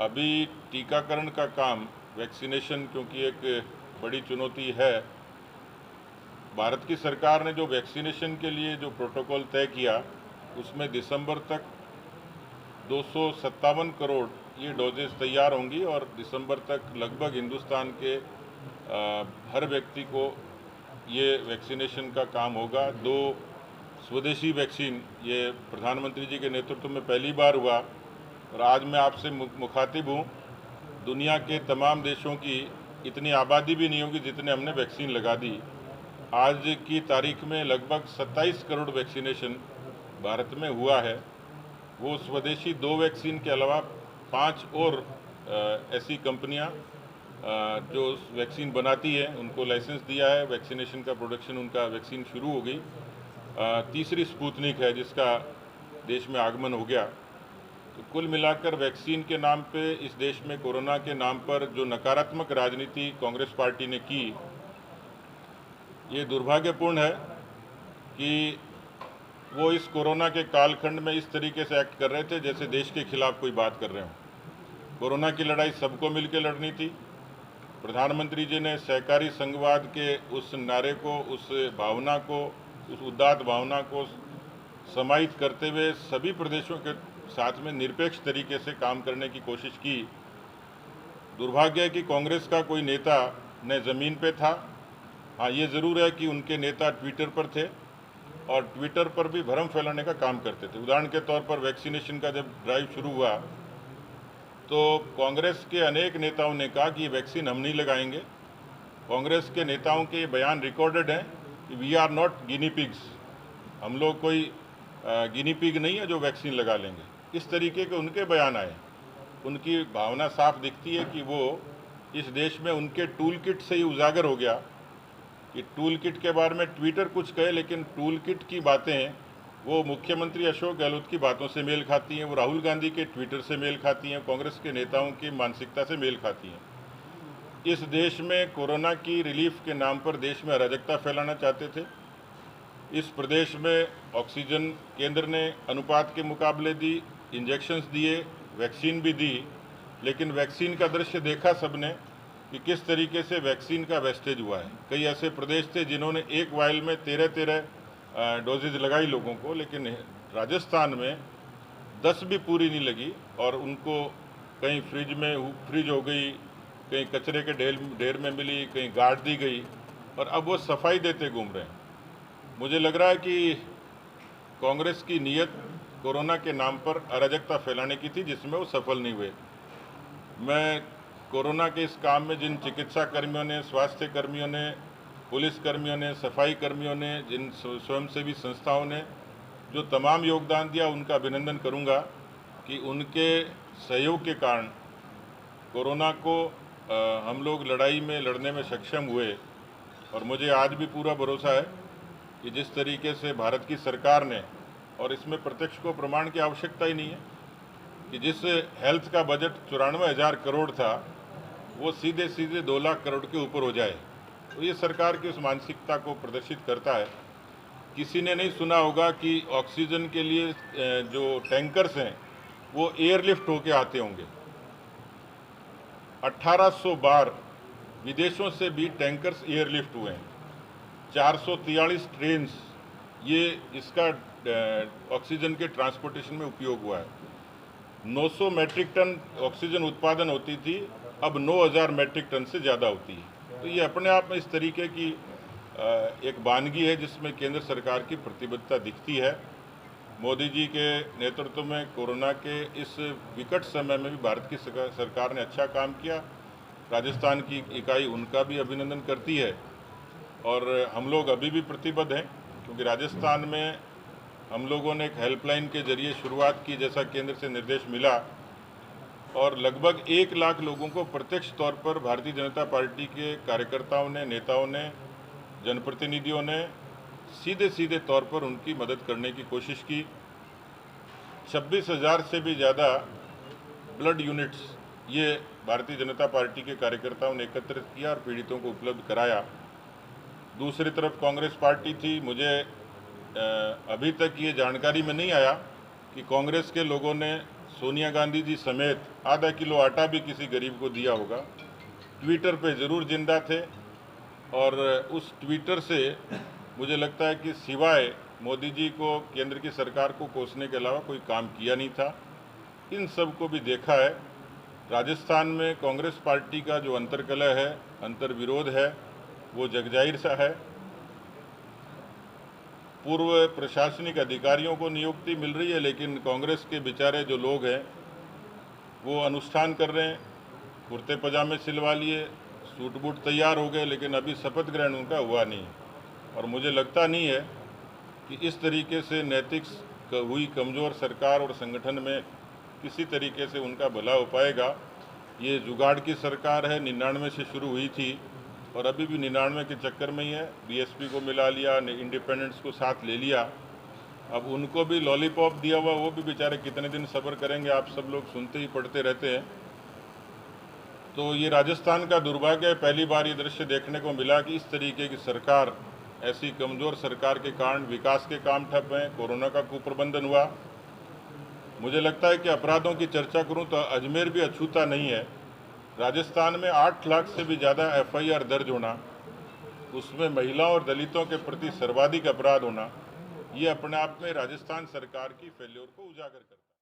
अभी टीकाकरण का काम, वैक्सीनेशन, क्योंकि एक बड़ी चुनौती है। भारत की सरकार ने जो वैक्सीनेशन के लिए जो प्रोटोकॉल तय किया, उसमें दिसंबर तक 257 करोड़ ये डोजेस तैयार होंगी और दिसंबर तक लगभग हिंदुस्तान के हर व्यक्ति को ये वैक्सीनेशन का काम होगा। 2 स्वदेशी वैक्सीन, ये प्रधानमंत्री जी के नेतृत्व में पहली बार हुआ। और आज मैं आपसे मुखातिब हूँ। दुनिया के तमाम देशों की इतनी आबादी भी नहीं होगी जितने हमने वैक्सीन लगा दी। आज की तारीख में लगभग 27 करोड़ वैक्सीनेशन भारत में हुआ है। वो स्वदेशी 2 वैक्सीन के अलावा 5 और ऐसी कंपनियां जो वैक्सीन बनाती है, उनको लाइसेंस दिया है। वैक्सीनेशन का प्रोडक्शन, उनका वैक्सीन शुरू हो गई। तीसरी स्पुतनिक है जिसका देश में आगमन हो गया। तो कुल मिलाकर वैक्सीन के नाम पे इस देश में कोरोना के नाम पर जो नकारात्मक राजनीति कांग्रेस पार्टी ने की, ये दुर्भाग्यपूर्ण है कि वो इस कोरोना के कालखंड में इस तरीके से एक्ट कर रहे थे जैसे देश के खिलाफ कोई बात कर रहे हों। कोरोना की लड़ाई सबको मिलकर लड़नी थी। प्रधानमंत्री जी ने सहकारी संघवाद के उस नारे को, उस भावना को, उस उदात्त भावना को समाहित करते हुए सभी प्रदेशों के साथ में निरपेक्ष तरीके से काम करने की कोशिश की। दुर्भाग्य है कि कांग्रेस का कोई नेता न ज़मीन पे था। हाँ, ये ज़रूर है कि उनके नेता ट्विटर पर थे और ट्विटर पर भी भ्रम फैलाने का काम करते थे। उदाहरण के तौर पर वैक्सीनेशन का जब ड्राइव शुरू हुआ तो कांग्रेस के अनेक नेताओं ने कहा कि ये वैक्सीन हम नहीं लगाएंगे। कांग्रेस के नेताओं के बयान रिकॉर्डेड हैं कि we are not guinea pigs, हम लोग कोई गिनी पिग नहीं है जो वैक्सीन लगा लेंगे। इस तरीके के उनके बयान आए। उनकी भावना साफ दिखती है कि वो इस देश में उनके टूल किट से ही उजागर हो गया कि टूल किट के बारे में ट्विटर कुछ कहे, लेकिन टूल किट की बातें वो मुख्यमंत्री अशोक गहलोत की बातों से मेल खाती हैं, वो राहुल गांधी के ट्विटर से मेल खाती हैं, कांग्रेस के नेताओं की मानसिकता से मेल खाती हैं। इस देश में कोरोना की रिलीफ के नाम पर देश में अराजकता फैलाना चाहते थे। इस प्रदेश में ऑक्सीजन केंद्र ने अनुपात के मुकाबले दी, इंजेक्शन्स दिए, वैक्सीन भी दी, लेकिन वैक्सीन का दृश्य देखा सबने कि किस तरीके से वैक्सीन का वेस्टेज हुआ है। कई ऐसे प्रदेश थे जिन्होंने एक वायल में 13-13 डोजेज लगाई लोगों को, लेकिन राजस्थान में 10 भी पूरी नहीं लगी और उनको कहीं फ्रिज हो गई, कहीं कचरे के ढेर में मिली, कहीं गाड़ दी गई और अब वो सफाई देते घूम रहे हैं। मुझे लग रहा है कि कांग्रेस की नीयत कोरोना के नाम पर अराजकता फैलाने की थी, जिसमें वो सफल नहीं हुए। मैं कोरोना के इस काम में जिन चिकित्सा कर्मियों ने, स्वास्थ्य कर्मियों ने, पुलिस कर्मियों ने, सफाई कर्मियों ने, जिन स्वयंसेवी संस्थाओं ने जो तमाम योगदान दिया, उनका अभिनंदन करूंगा कि उनके सहयोग के कारण कोरोना को हम लोग लड़ाई में लड़ने में सक्षम हुए। और मुझे आज भी पूरा भरोसा है कि जिस तरीके से भारत की सरकार ने, और इसमें प्रत्यक्ष को प्रमाण की आवश्यकता ही नहीं है, कि जिस हेल्थ का बजट 94,000 करोड़ था वो सीधे सीधे 2 लाख करोड़ के ऊपर हो जाए, तो ये सरकार की उस मानसिकता को प्रदर्शित करता है। किसी ने नहीं सुना होगा कि ऑक्सीजन के लिए जो टैंकर्स हैं वो एयरलिफ्ट होके आते होंगे। 1800 बार विदेशों से भी टैंकर्स एयरलिफ्ट हुए हैं। 443 ट्रेन ये इसका ऑक्सीजन के ट्रांसपोर्टेशन में उपयोग हुआ है। 900 मैट्रिक टन ऑक्सीजन उत्पादन होती थी, अब 9,000 मैट्रिक टन से ज़्यादा होती है। तो ये अपने आप में इस तरीके की एक वानगी है जिसमें केंद्र सरकार की प्रतिबद्धता दिखती है। मोदी जी के नेतृत्व में कोरोना के इस विकट समय में भी भारत की सरकार ने अच्छा काम किया। राजस्थान की इकाई उनका भी अभिनंदन करती है और हम लोग अभी भी प्रतिबद्ध हैं, क्योंकि राजस्थान में हम लोगों ने एक हेल्पलाइन के जरिए शुरुआत की, जैसा केंद्र से निर्देश मिला, और लगभग 1 लाख लोगों को प्रत्यक्ष तौर पर भारतीय जनता पार्टी के कार्यकर्ताओं ने, नेताओं ने, जनप्रतिनिधियों ने सीधे सीधे तौर पर उनकी मदद करने की कोशिश की। 26,000 से भी ज़्यादा ब्लड यूनिट्स ये भारतीय जनता पार्टी के कार्यकर्ताओं ने एकत्रित किया और पीड़ितों को उपलब्ध कराया। दूसरी तरफ कांग्रेस पार्टी थी। मुझे अभी तक ये जानकारी में नहीं आया कि कांग्रेस के लोगों ने सोनिया गांधी जी समेत आधा किलो आटा भी किसी गरीब को दिया होगा। ट्विटर पे ज़रूर जिंदा थे और उस ट्विटर से मुझे लगता है कि सिवाय मोदी जी को, केंद्र की सरकार को कोसने के अलावा कोई काम किया नहीं था। इन सब को भी देखा है। राजस्थान में कांग्रेस पार्टी का जो अंतर्कलह है, अंतर्विरोध है, वो जगजाहिर सा है। पूर्व प्रशासनिक अधिकारियों को नियुक्ति मिल रही है, लेकिन कांग्रेस के बेचारे जो लोग हैं वो अनुष्ठान कर रहे हैं। कुर्ते पजामे सिलवा लिए, सूट बूट तैयार हो गए, लेकिन अभी शपथ ग्रहण उनका हुआ नहीं। और मुझे लगता नहीं है कि इस तरीके से नैतिक हुई कमज़ोर सरकार और संगठन में किसी तरीके से उनका भला हो पाएगा। ये जुगाड़ की सरकार है, 99 से शुरू हुई थी और अभी भी 99 के चक्कर में ही है। बीएसपी को मिला लिया, इंडिपेंडेंस को साथ ले लिया, अब उनको भी लॉलीपॉप दिया हुआ, वो भी बेचारे कितने दिन सब्र करेंगे, आप सब लोग सुनते ही पढ़ते रहते हैं। तो ये राजस्थान का दुर्भाग्य है, पहली बार ये दृश्य देखने को मिला कि इस तरीके की सरकार, ऐसी कमज़ोर सरकार के कारण विकास के काम ठप हैं, कोरोना का कुप्रबंधन हुआ। मुझे लगता है कि अपराधों की चर्चा करूं तो अजमेर भी अछूता नहीं है। राजस्थान में 8 लाख से भी ज़्यादा एफआईआर दर्ज होना, उसमें महिलाओं और दलितों के प्रति सर्वाधिक अपराध होना, ये अपने आप में राजस्थान सरकार की फेल्योर को उजागर करता है।